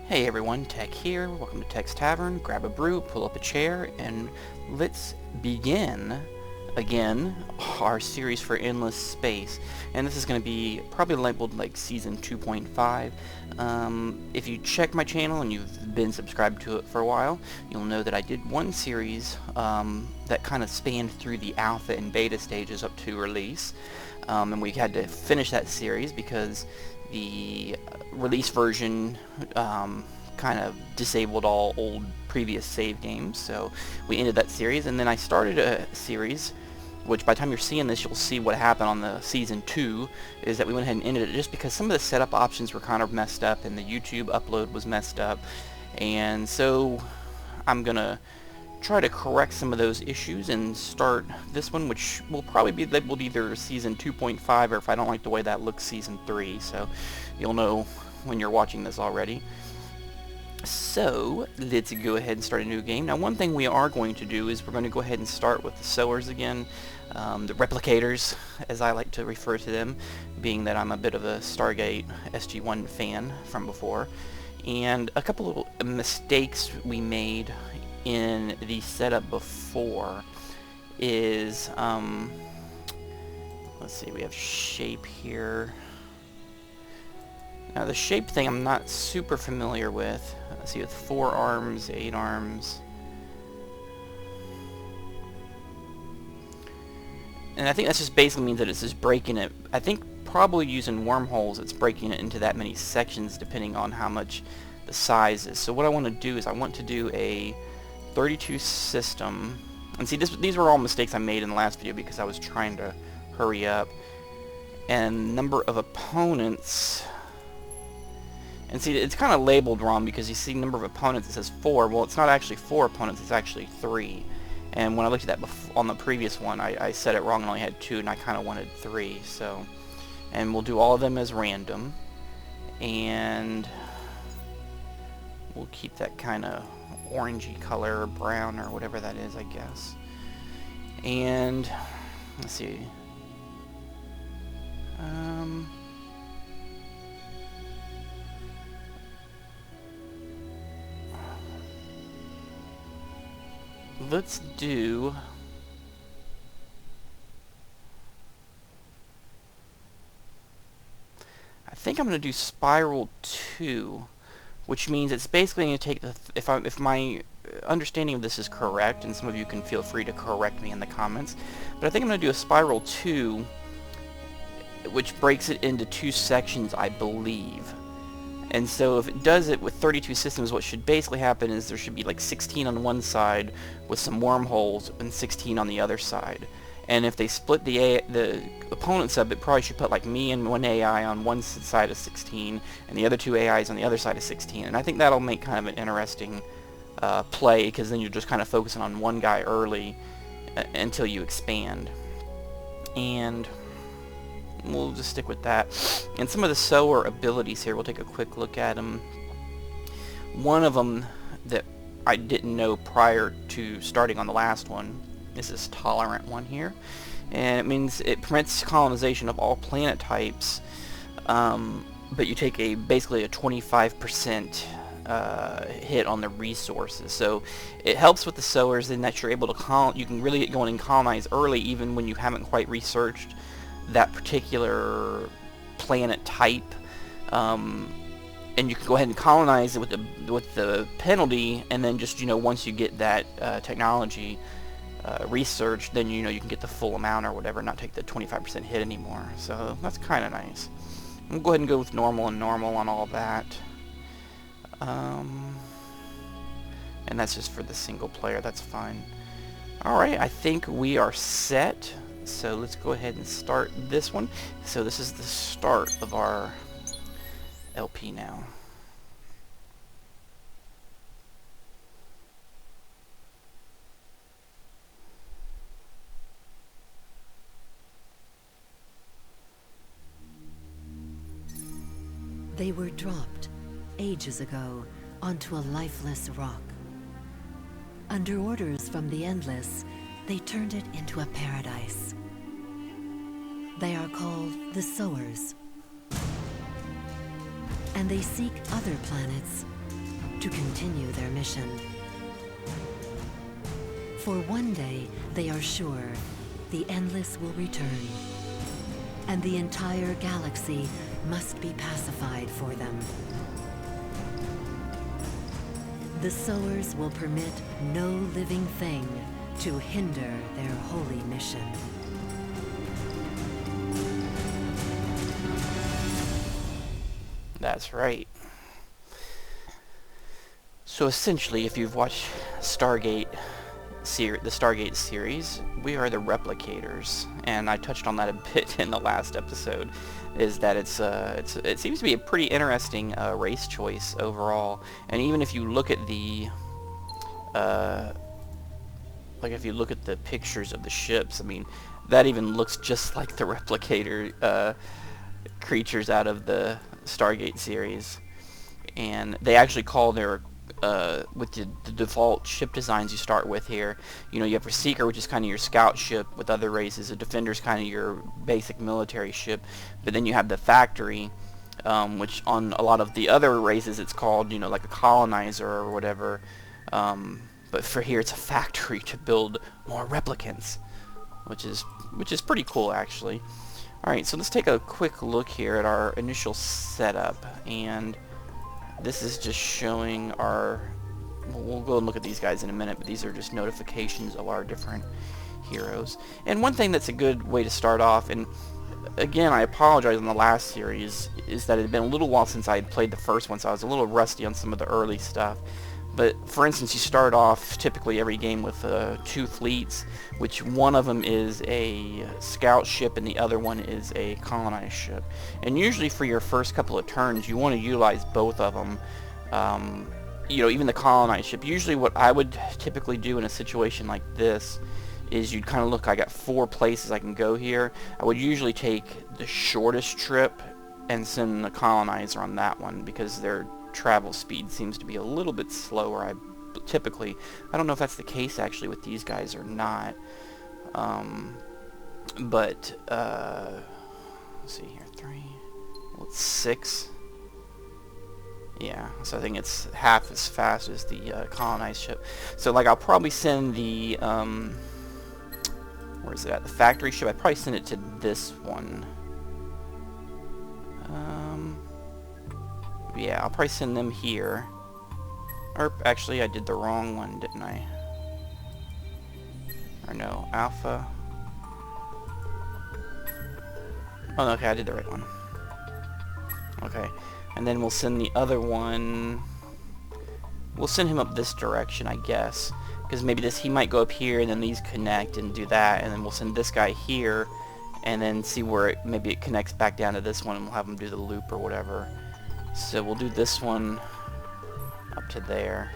Hey everyone, Tech here. Welcome to Tech's Tavern. Grab a brew, pull up a chair, and let's begin again our series for Endless Space. And this is going to be probably labeled like Season 2.5. If you check my channel and you've been subscribed to it for a while, you'll know that I did one series that kind of spanned through the alpha and beta stages up to release. And we had to finish that series because the release version kind of disabled all old previous save games, so we ended that series, and then I started a series which by the time you're seeing this you'll see what happened on the Season 2, is that we went ahead and ended it just because some of the setup options were kind of messed up and the YouTube upload was messed up, and so I'm gonna try to correct some of those issues and start this one, which will probably be labeled either Season 2.5 or, if I don't like the way that looks, Season 3, so you'll know when you're watching this already. So let's go ahead and start a new game. Now, one thing we are going to do is we're going to go ahead and start with the Sowers again, the Replicators, as I like to refer to them, being that I'm a bit of a Stargate SG-1 fan from before. And a couple of mistakes we made in the setup before is, let's see, we have shape here. Now the shape thing I'm not super familiar with. Let's see, with 4 arms, 8 arms. And I think that just basically means that it's just breaking it. I think probably using wormholes it's breaking it into that many sections depending on how much the size is. So what I want to do is I want to do a 32 system. And see, these were all mistakes I made in the last video because I was trying to hurry up. And number of opponents... And see, it's kind of labeled wrong because you see number of opponents, it says 4. Well, it's not actually 4 opponents, it's actually 3. And when I looked at that on the previous one, I said it wrong and only had 2, and I kind of wanted 3. So, and we'll do all of them as random. And we'll keep that kind of orangey color, or brown, or whatever that is, I guess. And, let's see. Let's do... I think I'm going to do Spiral 2, which means it's basically going to take the... If my understanding of this is correct, and some of you can feel free to correct me in the comments, but I think I'm going to do a Spiral 2, which breaks it into 2 sections, I believe. And so if it does it with 32 systems, what should basically happen is there should be like 16 on one side with some wormholes and 16 on the other side. And if they split the opponents up, it probably should put like me and one AI on one side of 16 and the other 2 AIs on the other side of 16. And I think that'll make kind of an interesting play, because then you're just kind of focusing on one guy early until you expand. And we'll just stick with that. And some of the Sower abilities here, we'll take a quick look at them. One of them that I didn't know prior to starting on the last one is this tolerant one here. And it means it permits colonization of all planet types, but you take basically a 25% hit on the resources. So it helps with the Sowers in that you're able to you can really get going and colonize early, even when you haven't quite researched that particular planet type, and you can go ahead and colonize it with the penalty, and then just, you know, once you get that technology researched, then you can get the full amount or whatever, not take the 25% hit anymore. So that's kind of nice. We'll go ahead and go with normal and normal on all that, and that's just for the single player. That's fine. Alright, I think we are set. So let's go ahead and start this one. So this is the start of our LP now. They were dropped ages ago onto a lifeless rock. Under orders from the Endless, they turned it into a paradise. They are called the Sowers. And they seek other planets to continue their mission. For one day, they are sure the Endless will return, and the entire galaxy must be pacified for them. The Sowers will permit no living thing to hinder their holy mission. That's right. So essentially, if you've watched the Stargate series, we are the Replicators, and I touched on that a bit in the last episode. Is that it seems to be a pretty interesting race choice overall, and even if you look at the if you look at the pictures of the ships, I mean, that even looks just like the Replicator creatures out of the Stargate series. And they actually call their with the default ship designs you start with here, you know, you have your Seeker, which is kind of your scout ship with other races. A Defender's kind of your basic military ship, but then you have the Factory, which on a lot of the other races it's called, you know, like a colonizer or whatever. But for here it's a factory to build more replicants, which is pretty cool actually. Alright, so let's take a quick look here at our initial setup, and this is just showing our... We'll go and look at these guys in a minute, but these are just notifications of our different heroes. And one thing that's a good way to start off, and again, I apologize on the last series, is that it had been a little while since I had played the first one, so I was a little rusty on some of the early stuff. But for instance, you start off typically every game with 2 fleets, which one of them is a scout ship and the other one is a colonized ship. And usually for your first couple of turns, you want to utilize both of them. You know, even the colonized ship. Usually what I would typically do in a situation like this is you'd kind of look, I got 4 places I can go here. I would usually take the shortest trip and send the colonizer on that one, because their travel speed seems to be a little bit slower. I don't know if that's the case actually with these guys or not. Let's see here, 3, well, it's 6. Yeah, so I think it's half as fast as the colonized ship. So like I'll probably send the where is it at? The factory ship. I'd probably send it to this one. Yeah, I'll probably send them here. Or actually, I did the wrong one, didn't I? Or no, Alpha. Oh, no, okay, I did the right one. Okay, and then we'll send the other one. We'll send him up this direction, I guess, because maybe he might go up here, and then these connect and do that, and then we'll send this guy here, and then see where maybe it connects back down to this one, and we'll have him do the loop or whatever. So we'll do this one up to there,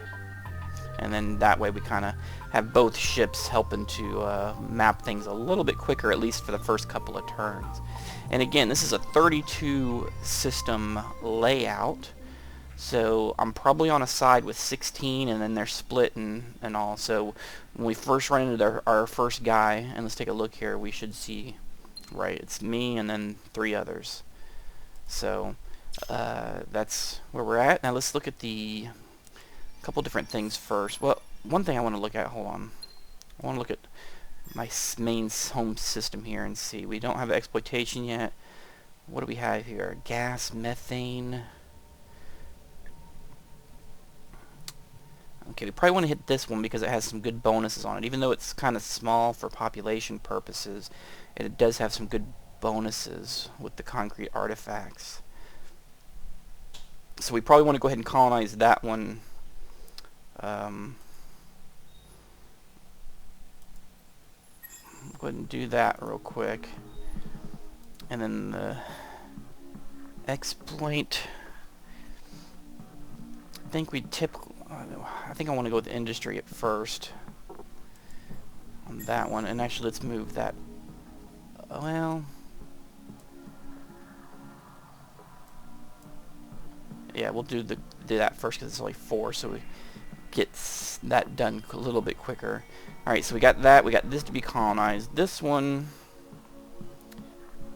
and then that way we kind of have both ships helping to map things a little bit quicker, at least for the first couple of turns. And again, this is a 32 system layout, so I'm probably on a side with 16, and then they're split and all. So when we first run into our first guy, and let's take a look here, we should see, right, it's me and then 3 others. So that's where we're at. Now let's look at a couple different things first. Well, one thing I want to look at, hold on. I want to look at my main home system here and see. We don't have exploitation yet. What do we have here? Gas, methane. Okay, we probably want to hit this one because it has some good bonuses on it. Even though it's kind of small for population purposes, it does have some good bonuses with the concrete artifacts. So we probably want to go ahead and colonize that one. Go ahead and do that real quick. And then the exploit. I think I want to go with industry at first on that one. And actually, let's move that. Well, yeah, we'll do that first because it's only 4, so we get that done a little bit quicker. All right, so we got that. We got this to be colonized. This one,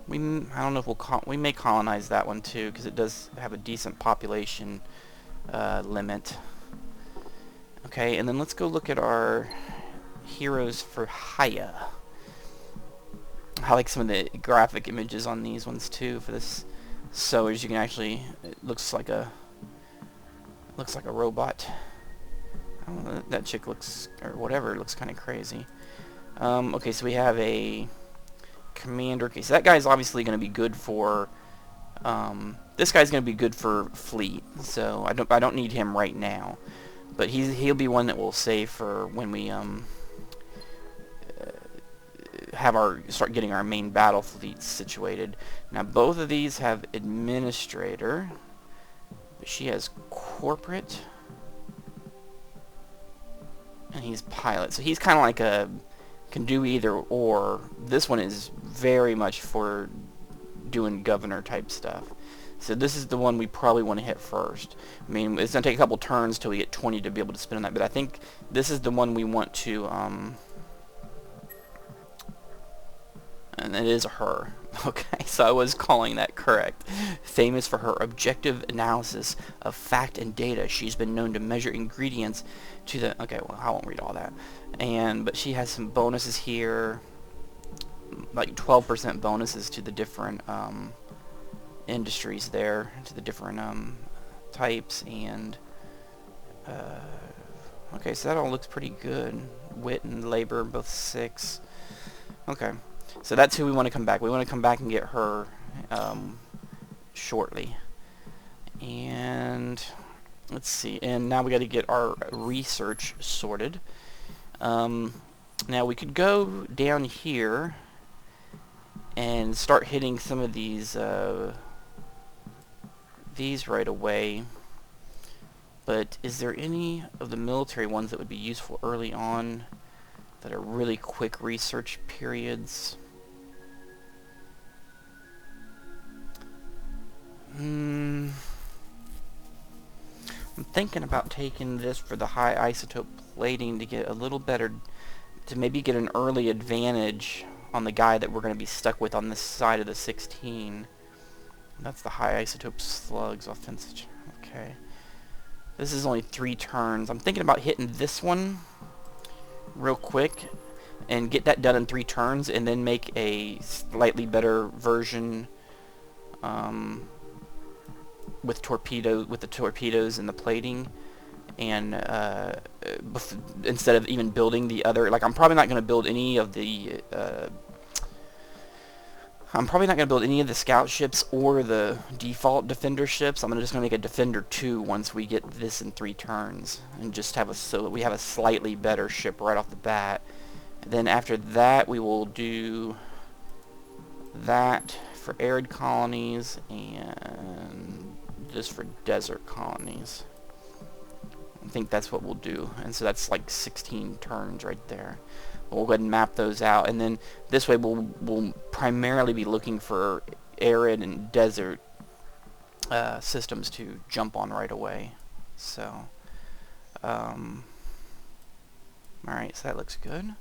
I don't know if we may colonize that one too, because it does have a decent population limit. Okay, and then let's go look at our heroes for Haya. I like some of the graphic images on these ones too for this Sower. As you can actually, it looks like a robot. I don't know, that chick looks, or whatever, looks kind of crazy. Okay, so we have a commander. Okay, so that guy's obviously going to be good for. This guy's going to be good for fleet. So I don't need him right now, but he'll be one that we'll save for when we start getting our main battle fleet situated. Now both of these have administrator, but she has corporate, and he's pilot. So he's kind of like a can do either or. This one is very much for doing governor type stuff. So this is the one we probably want to hit first. I mean, it's going to take a couple turns till we get 20 to be able to spin on that, but I think this is the one we want to, and it is her. Okay, so I was calling that correct. Famous for her objective analysis of fact and data, she's been known to measure ingredients to the... Okay, well, I won't read all that. But she has some bonuses here, like 12% bonuses to the different industries there, to the different types, and okay, so that all looks pretty good. Wit and labor, both 6. Okay. So that's who we want to come back. We want to come back and get her shortly. And let's see. And now we got to get our research sorted. Now we could go down here and start hitting some of these right away. But is there any of the military ones that would be useful early on that are really quick research periods? I'm thinking about taking this for the high isotope plating to get a little better, to maybe get an early advantage on the guy that we're going to be stuck with on this side of the 16. That's the high isotope slugs offensive. Okay. This is only 3 turns. I'm thinking about hitting this one real quick and get that done in 3 turns, and then make a slightly better version with the torpedoes and the plating, and instead of even building the other, like I'm probably not going to build any of the scout ships or the default defender ships. I'm just going to make a defender 2 once we get this in 3 turns, and just have so that we have a slightly better ship right off the bat. And then after that we will do that for arid colonies and this for desert colonies. I think that's what we'll do, and so that's like 16 turns right there. We'll go ahead and map those out, and then this way we'll primarily be looking for arid and desert systems to jump on right away. So, alright, so that looks good.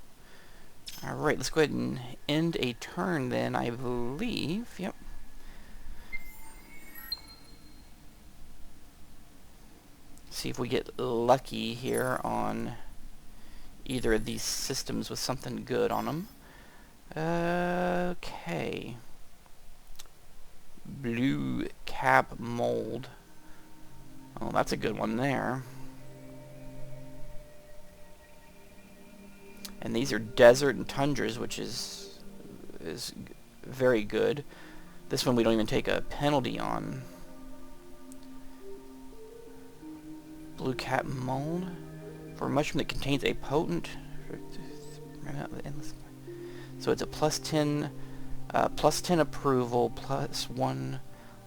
Alright, let's go ahead and end a turn then, I believe. Yep. See if we get lucky here on either of these systems with something good on them. Okay. Blue cap mold. Oh, that's a good one there. And these are desert and tundras, which is very good. This one we don't even take a penalty on. Blue cap mold. For a mushroom that contains a potent... So it's a plus 10 approval, plus 1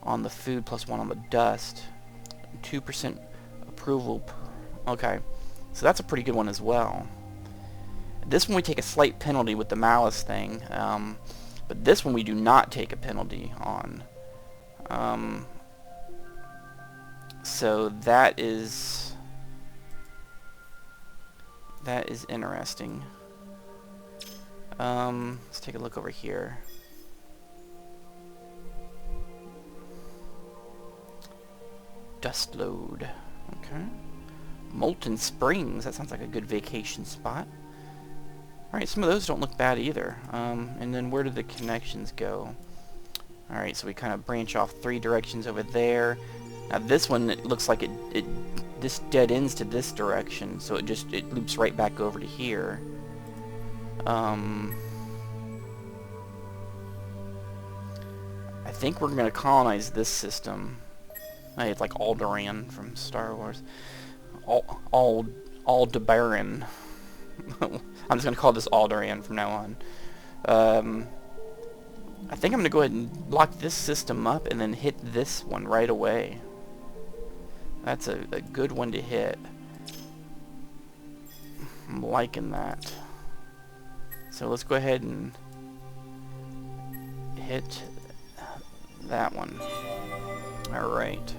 on the food, plus 1 on the dust. 2% approval. Okay. So that's a pretty good one as well. This one we take a slight penalty with the malice thing. But this one we do not take a penalty on. So that is interesting. Let's take a look over here. Dust load. Okay. Molten Springs, that sounds like a good vacation spot. Alright, some of those don't look bad either. And then where do the connections go? Alright, so we kind of branch off 3 directions over there. Now this one, it looks like this dead ends to this direction, so it loops right back over to here. I think we're gonna colonize this system. It's like Alderaan from Star Wars. Aldebaran. I'm just gonna call this Alderaan from now on. I think I'm gonna go ahead and lock this system up and then hit this one right away. That's a good one to hit. I'm liking that. So let's go ahead and hit that one. Alright.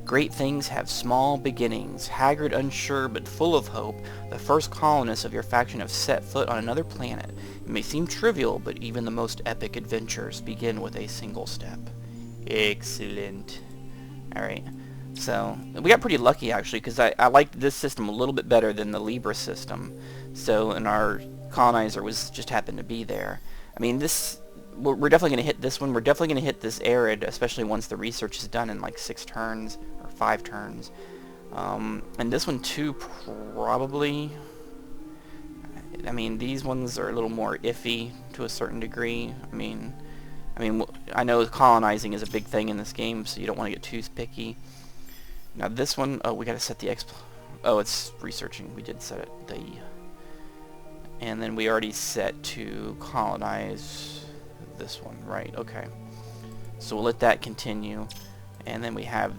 Great things have small beginnings. Haggard, unsure, but full of hope, the first colonists of your faction have set foot on another planet. It may seem trivial, but even the most epic adventures begin with a single step. Excellent. Alright. So, we got pretty lucky, actually, because I liked this system a little bit better than the Libra system. So, and our colonizer just happened to be there. I mean, we're definitely going to hit this one. We're definitely going to hit this arid, especially once the research is done in like 6 turns, or 5 turns. And this one too, probably. I mean, these ones are a little more iffy to a certain degree. I mean, I know colonizing is a big thing in this game, so you don't want to get too picky. Now this one, oh, we got to set the oh, it's researching. We did set it. And then we already set to colonize this one, right? Okay. So we'll let that continue. And then we have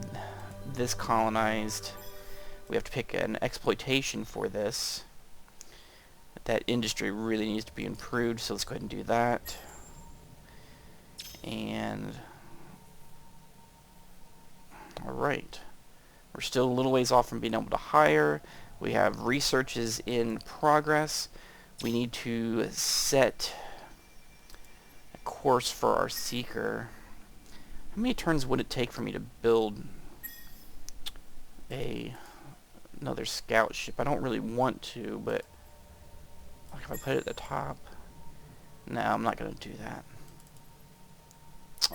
this colonized. We have to pick an exploitation for this. That industry really needs to be improved, so let's go ahead and do that. And alright. We're still a little ways off from being able to hire. We have researches in progress. We need to set a course for our seeker. How many turns would it take for me to build another scout ship? I don't really want to, but like if I put it at the top. No, I'm not going to do that.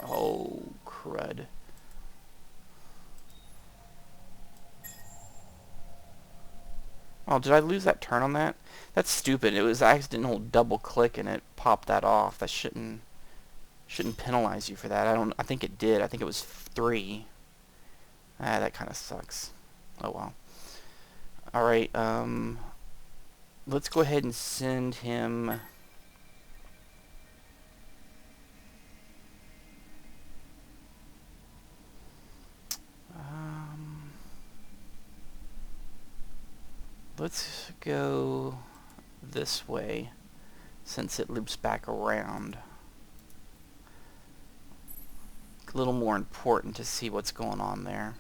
Oh, crud. Oh, did I lose that turn on that? That's stupid. It was an accidental double click and it popped that off. That shouldn't penalize you for that. I think it did. I think it was 3. Ah, that kind of sucks. Oh well. Alright, let's go ahead and send him let's go this way since it loops back around. A little more important to see what's going on there.